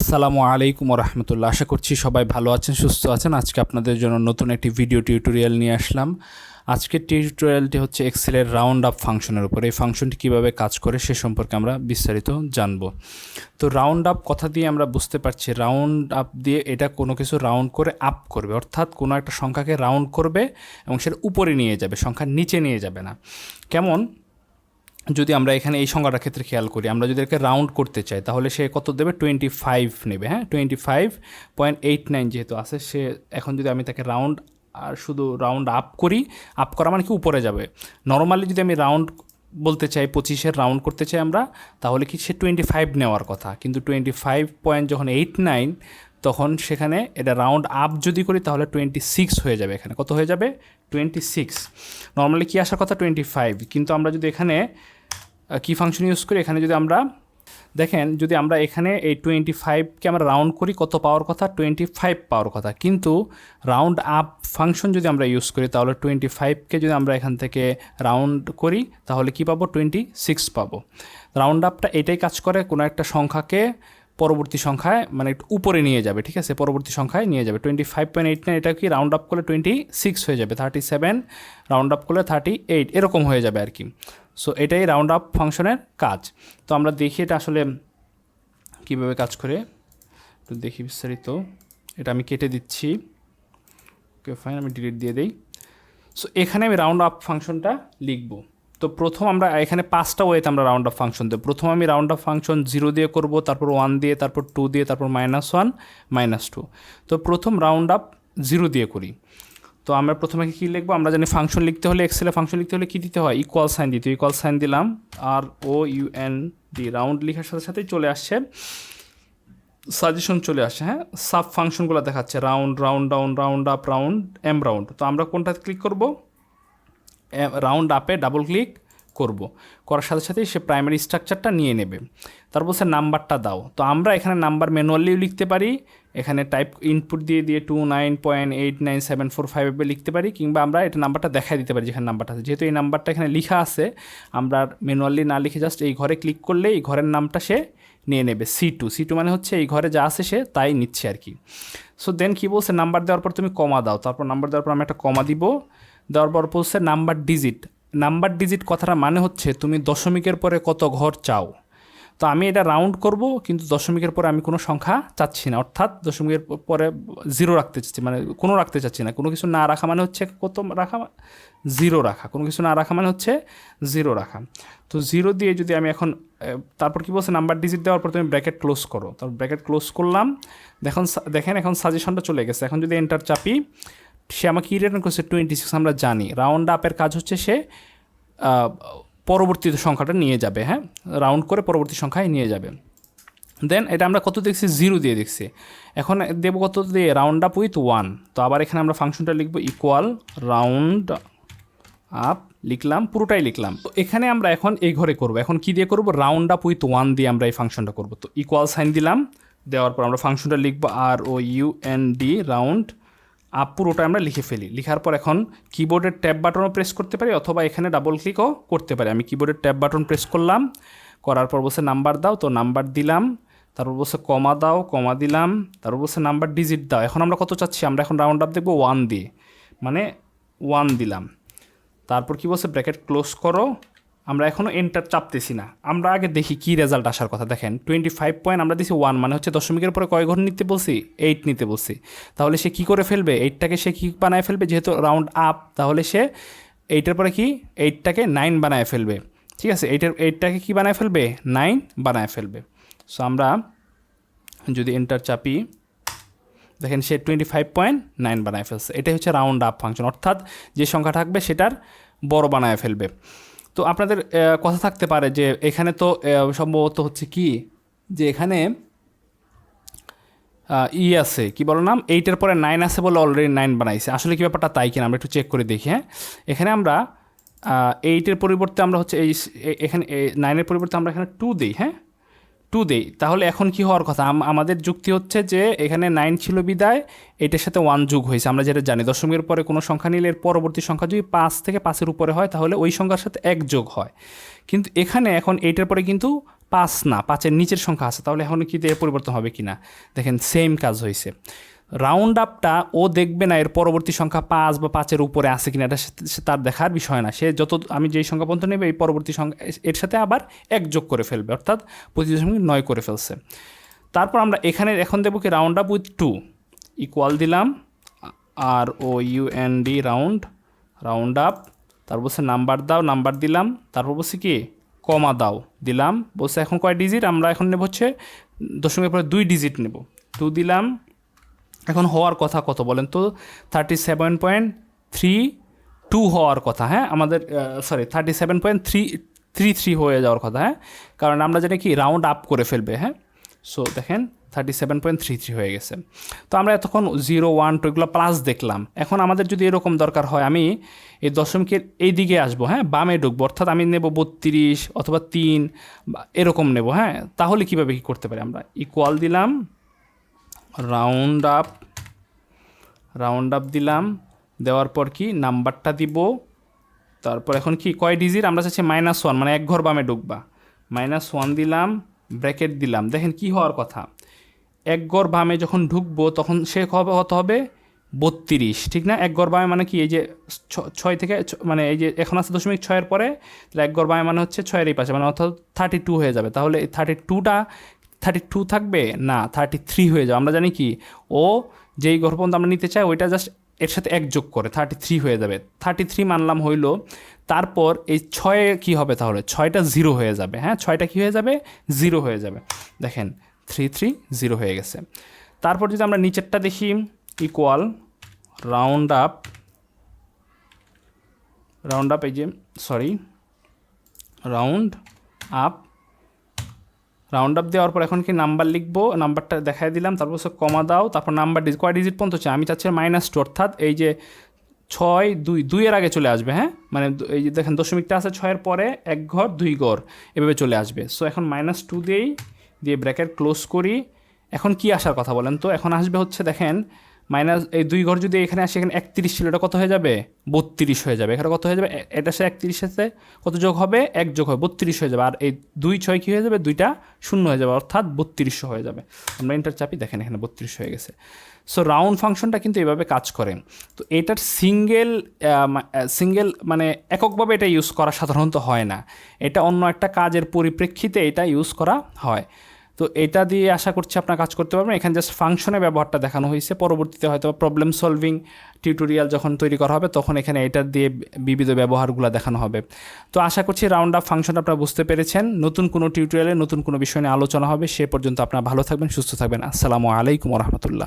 আসসালামু আলাইকুম রহমতুল্লাহ। আশা করছি সবাই ভালো আছেন, সুস্থ আছেন। আজকে আপনাদের জন্য নতুন একটি ভিডিও টিউটোরিয়াল নিয়ে আসলাম। আজকের টিউটোরিয়ালটি হচ্ছে এক্সেলের রাউন্ড আপ ফাংশনের উপর। এই ফাংশনটি কীভাবে কাজ করে সে সম্পর্কে আমরা বিস্তারিত জানব। তো রাউন্ড আপ কথা দিয়ে আমরা বুঝতে পারছি, রাউন্ড আপ দিয়ে এটা কোনো কিছু রাউন্ড করে আপ করবে, অর্থাৎ কোনো একটা সংখ্যাকে রাউন্ড করবে এবং সেটা উপরে নিয়ে যাবে, সংখ্যার নিচে নিয়ে যাবে না। কেমন, যদি আমরা এখানে এই সংখ্যাটার ক্ষেত্রে খেয়াল করি, আমরা যদি এটাকে রাউন্ড করতে চাই তাহলে সে কত দেবে, 25 নেবে। হ্যাঁ, 25.89 যেহেতু আছে, সে এখন যদি আমি তাকে রাউন্ড আর শুধু রাউন্ড আপ করি, আপ করা মানে কি উপরে যাবে। নর্মালি যদি আমি রাউন্ড বলতে চাই, 25-এর রাউন্ড করতে চাই আমরা, তাহলে কি সে 25 নেওয়ার কথা, কিন্তু 25.89 তখন সেখানে এটা রাউন্ড আপ যদি করি তাহলে 26 হয়ে যাবে। এখানে কত হয়ে যাবে, 26। নর্মালি কি আসার কথা 25, কিন্তু আমরা যদি এখানে কি ফাংশন ইউজ করি, এখানে যদি আমরা দেখেন, যদি আমরা এখানে এই 25কে আমরা রাউন্ড করি, কত পাওয়ার কথা, 25 পাওয়ার কথা, কিন্তু রাউন্ড আপ ফাংশন যদি আমরা ইউজ করি তাহলে 25কে যদি আমরা এখান থেকে রাউন্ড করি তাহলে কি পাবো, 26 পাবো। রাউন্ড আপটা এটাই কাজ করে, কোনো একটা সংখ্যাকে পরবর্তী সংখ্যায় মানে একটু উপরে নিয়ে যাবে, ঠিক আছে, পরবর্তী সংখ্যায় নিয়ে যাবে। 25.89 এটা কি রাউন্ড আপ করলে 26 হয়ে যাবে, 37 রাউন্ড আপ করলে 38 এরকম হয়ে যাবে আর কি। সো এটাই রাউন্ড আপ ফাংশনের কাজ। তো আমরা দেখি এটা আসলে কীভাবে কাজ করে, একটু দেখি বিস্তারিত। এটা আমি কেটে দিচ্ছি, ওকে ফাইন, আমি ডিলিট দিয়ে দিই। সো এখানে আমি রাউন্ড আপ ফাংশনটা লিখব। তো প্রথম আমরা এখানে 5টা ওয়েতে আমরা রাউন্ড আপ ফাংশন দেবো। প্রথম আমি রাউন্ড আপ ফাংশন 0 দিয়ে করব, তারপর 1 দিয়ে, তারপর 2 দিয়ে, তারপর -1 -2। তো প্রথম রাউন্ড আপ 0 দিয়ে করি। তো আমরা প্রথমে কী লিখবো, আমরা জানি ফাংশন লিখতে হলে, এক্সেলে ফাংশন লিখতে হলে কী দিতে হয়, ইকুয়াল সাইন দিতে। ইকুয়াল সাইন দিলাম, ROUND, রাউন্ড লেখার সাথে সাথেই চলে আসছে সাজেশন, চলে আসে। হ্যাঁ, সাব ফাংশনগুলো দেখাচ্ছে, round, round down, round up, round এম রাউন্ড। তো আমরা কোনটাতে ক্লিক করব, রাউন্ড আপে ডাবল ক্লিক করব, করার সাথে সাথেই সে প্রাইমারি স্ট্রাকচারটা নিয়ে নেবে। তারপর সে নাম্বারটা দাও। তো আমরা এখানে নাম্বার ম্যানুয়ালিও লিখতে পারি, এখানে টাইপ ইনপুট দিয়ে 29.89745 লিখতে পারি, কিংবা আমরা এটা নাম্বারটা দেখাই দিতে পারি যেখানে নাম্বারটা আছে। যেহেতু এই নাম্বারটা এখানে লেখা আছে, আমরা ম্যানুয়ালি না লিখে জাস্ট এই ঘরে ক্লিক করলে এই ঘরের নামটা সে নিয়ে নেবে, C2 মানে হচ্ছে এই ঘরে যা আছে সে তাই নিচ্ছে আর কি। সো দেন কী বলছে, নাম্বার দেওয়ার পর তুমি কমা দাও। তারপর নাম্বার দেওয়ার পর আমি একটা কমা দিব, দেওয়ার পর বলছে নাম্বার ডিজিট। নাম্বার ডিজিট কথাটা মানে হচ্ছে তুমি দশমিকের পরে কত ঘর চাও। তো আমি এটা রাউন্ড করব, কিন্তু দশমিকের পরে আমি কোনো সংখ্যা চাচ্ছি না, অর্থাৎ দশমিকের পরে 0 রাখতে চাচ্ছি, মানে কোনো রাখতে চাচ্ছি না। কোনো কিছু না রাখা মানে হচ্ছে কত রাখা, 0 রাখা। কোনো কিছু না রাখা মানে হচ্ছে 0 রাখা। তো 0 দিয়ে যদি আমি এখন, তারপর কি বলছে, নাম্বার ডিজিট দেওয়ার পর তুমি ব্র্যাকেট ক্লোজ করো। তারপর ব্র্যাকেট ক্লোজ করলাম, দেখেন এখন সাজেশনটা চলে গেছে। এখন যদি এন্টার চাপি, সে আমাকে কী রিটার্ন করছে, 26। আমরা জানি রাউন্ড আপের কাজ হচ্ছে সে পরবর্তী সংখ্যাটা নিয়ে যাবে। হ্যাঁ, রাউন্ড করে পরবর্তী সংখ্যায় নিয়ে যাবে। দেন এটা আমরা কত দেখছি, 0 দিয়ে দেখছি। এখন দেব কত দিয়ে, রাউন্ড আপ উইথ 1। তো আবার এখানে আমরা ফাংশনটা লিখবো, ইকুয়াল রাউন্ড আপ, লিখলাম, পুরোটাই লিখলাম। তো এখানে আমরা এখন এই ঘরে করব, এখন কি দিয়ে করব, রাউন্ড আপ উইথ 1 দিয়ে আমরা এই ফাংশনটা করব। তো ইকুয়াল সাইন দিলাম, দেওয়ার পর আমরা ফাংশনটা লিখবো ROUND, রাউন্ড আপ, পুরোটা আমরা লিখে ফেলি। লিখার পর এখন কিবোর্ডের ট্যাব বাটনও প্রেস করতে পারি, অথবা এখানে ডাবল ক্লিকও করতে পারি। আমি কিবোর্ডের ট্যাব বাটন প্রেস করলাম, করার পর বসে নাম্বার দাও, তো নাম্বার দিলাম। তারপর বসে কমা দাও, কমা দিলাম। তারপর বসে নাম্বার ডিজিট দাও। এখন আমরা কত চাচ্ছি, আমরা এখন রাউন্ড আপ দেখবো 1 দিয়ে, মানে 1 দিলাম। তারপর কি বলছে, ব্র্যাকেট ক্লোজ করো। আমরা এখনও এন্টার চাপতেছি না, আমরা আগে দেখি কী রেজাল্ট আসার কথা। দেখেন 25 আমরা দিছি 1, মানে হচ্ছে দশমিকের পরে কয় ঘর নিতে বলছি, 8 নিতে বলছি। তাহলে সে কী করে ফেলবে, 8টাকে সে কী বানায় ফেলবে, যেহেতু রাউন্ড আপ, তাহলে সে 8-এর পরে কি 8টাকে 9 বানায় ফেলবে। ঠিক আছে, 8টাকে কী বানায় ফেলবে, 9 বানায় ফেলবে। সো আমরা যদি এন্টার চাপি, দেখেন সে 25.9 বানায় ফেলছে। এটাই হচ্ছে রাউন্ড আপ ফাংশন, অর্থাৎ যে সংখ্যা থাকবে সেটার বড় বানায় ফেলবে। তো আপনাদের কথা থাকতে পারে যে এখানে তো সম্ভবত হচ্ছে কি, যে এখানে আছে, কি বলো নাম, 8-এর পরে 9 আছে বলে অলরেডি 9 বানাইছে। আসলে কি ব্যাপারটা তাই কিনা আমরা একটু চেক করে দেখি। হ্যাঁ, এখানে আমরা 8-এর পরিবর্তে আমরা হচ্ছে এখানে 9-এর পরিবর্তে আমরা এখানে 2 দিই। হ্যাঁ, 2 দেই, তাহলে এখন কি হওয়ার কথা, আমাদের যুক্তি হচ্ছে যে এখানে 9 ছিল বিদায়, এটার সাথে 1 যোগ হয়েছে। আমরা যেটা জানি, দশমিকের পরে কোনো সংখ্যা নিলে এর পরবর্তী সংখ্যা যদি 5 থেকে 5-এর উপরে হয় তাহলে ওই সংখ্যার সাথে 1 যোগ হয়। কিন্তু এখানে এখন 8-এর পরে কিন্তু 5 না, 5-এর নিচের সংখ্যা আছে, তাহলে এখন কি এর পরিবর্তন হবে কি না? দেখেন সেম কাজ হয়েছে। রাউন্ড আপটা ও দেখবে না এর পরবর্তী সংখ্যা 5 বা 5-এর উপরে আছে কিনা, এটা তার দেখার বিষয় না। সে যত আমি যেই সংখ্যা পর্যন্ত নেবে এই পরবর্তী সংখ্যা এর সাথে আবার 1 যোগ করে ফেলবে, অর্থাৎ 25.9 করে ফেলছে। তারপর আমরা এখানে এখন দেবো কি রাউন্ড আপ উইথ 2 ইকুয়াল দিলাম ROUND রাউন্ড আপ, তারপর বলছে নাম্বার দাও, নাম্বার দিলাম, তারপর বলছে কি কমা দাও, দিলাম। বলছে এখন কয় ডিজিট, আমরা এখন নেব হচ্ছে দশমিকের পরে 2 ডিজিট নেব, 2 দিলাম। এখন হওয়ার কথা কত বলেন তো? 37.32 হওয়ার কথা, হ্যাঁ আমাদের 37.33 হয়ে যাওয়ার কথা, হ্যাঁ, কারণ আমরা জানি কি রাউন্ড আপ করে ফেলবে, হ্যাঁ। সো দেখেন 37.33 হয়ে গেছে। তো আমরা এতক্ষণ 0, 1, 2 এগুলো প্লাস দেখলাম। এখন আমাদের যদি এরকম দরকার হয়, আমি এই দশমিকের এই দিকে আসবো, হ্যাঁ, বামে ঢুকবো, অর্থাৎ আমি নেব 32 অথবা 3 এরকম নেব, হ্যাঁ। তাহলে কীভাবে কী করতে পারি? আমরা ইকুয়াল দিলাম রাউন্ড আপ দিলাম, দেওয়ার পর কি নাম্বারটা দিব, তারপর এখন কি কয় ডিজিট আমরা চাচ্ছি -1, মানে 1 ঘর বামে ঢুকবা, -1 দিলাম, ব্র্যাকেট দিলাম। দেখেন কি হওয়ার কথা, 1 ঘর বামে যখন ঢুকবো তখন সে কত হবে 32, ঠিক না? 1 ঘর বামে মানে কি এই যে 6 থেকে মানে এই যে এখন আছে 0.6-এর পরে, তাহলে 1 ঘর বামে মানে হচ্ছে 6-এর এই পাশে, মানে অর্থাৎ 32 হয়ে যাবে। তাহলে এই 32 থাকবে না, 33 হয়ে যাবে। আমরা জানি কি ও যেই ঘর পর্যন্ত আমরা নিতে চাই ওইটা জাস্ট এর সাথে 1 যোগ করে 33 হয়ে যাবে। 33 মানলাম হইলো, তারপর এই 6 কী হবে, তাহলে 6টা 0 হয়ে যাবে, হ্যাঁ, 6টা কী হয়ে যাবে 0 হয়ে যাবে। দেখেন 330 হয়ে গেছে। তারপর যদি আমরা নিচেরটা দেখি ইকুয়াল রাউন্ড আপ এই যে রাউন্ড আপ দেওয়ার পর এখন কি নাম্বার লিখবো, নাম্বারটা দেখাই দিলাম, তারপর কমা দাও, তারপর নাম্বার কয় ডিজিট পর্যন্ত চাই? আমি চাচ্ছি -2, অর্থাৎ এই যে 6, 2 এর আগে চলে আসবে, হ্যাঁ, মানে এই যে দেখেন দশমিকটা আছে 6-এর পরে 1 ঘর 2 ঘর এভাবে চলে আসবে। সো এখন -2 দিয়ে ব্র্যাকেট ক্লোজ করি। এখন কি আসার কথা বলেন তো? এখন আসবে হচ্ছে দেখেন এই 2 ঘর যদি এখানে আসে, এখানে 31 ছিল, এটা কত হয়ে যাবে 32 হয়ে যাবে। এখানে কত হয়ে যাবে, এটা সে 31 সাথে কত যোগ হবে 1 যোগ হবে 32 হয়ে যাবে। আর এই 2, 6 কী হয়ে যাবে, 2টা 0 হয়ে যাবে, অর্থাৎ 32 হয়ে যাবে। আমরা এন্টার চাপি, দেখেন এখানে 32 হয়ে গেছে। সো রাউন্ড ফাংশনটা কিন্তু এইভাবে কাজ করে। তো এটার সিঙ্গেল মানে এককভাবে এটা ইউজ করা সাধারণত হয় না, এটা অন্য একটা কাজের পরিপ্রেক্ষিতে এটা ইউজ করা হয়। তো এটা দিয়ে আশা করছি আপনার কাজ করতে পারবেন। এখানে জাস্ট ফাংশনের ব্যবহারটা দেখানো হয়েছে, পরবর্তীতে হয়তো প্রবলেম সলভিং টিউটোরিয়াল যখন তৈরি করা হবে তখন এখানে এটার দিয়ে বিবিধ ব্যবহারগুলো দেখানো হবে। তো আশা করছি রাউন্ড আপ ফাংশন আপনারা বুঝতে পেরেছেন। নতুন কোনো টিউটোরিয়ালে নতুন কোনো বিষয় নিয়ে আলোচনা হবে, সে পর্যন্ত আপনারা ভালো থাকবেন, সুস্থ থাকবেন। আসসালামু আলাইকুম ওয়া রাহমাতুল্লাহ।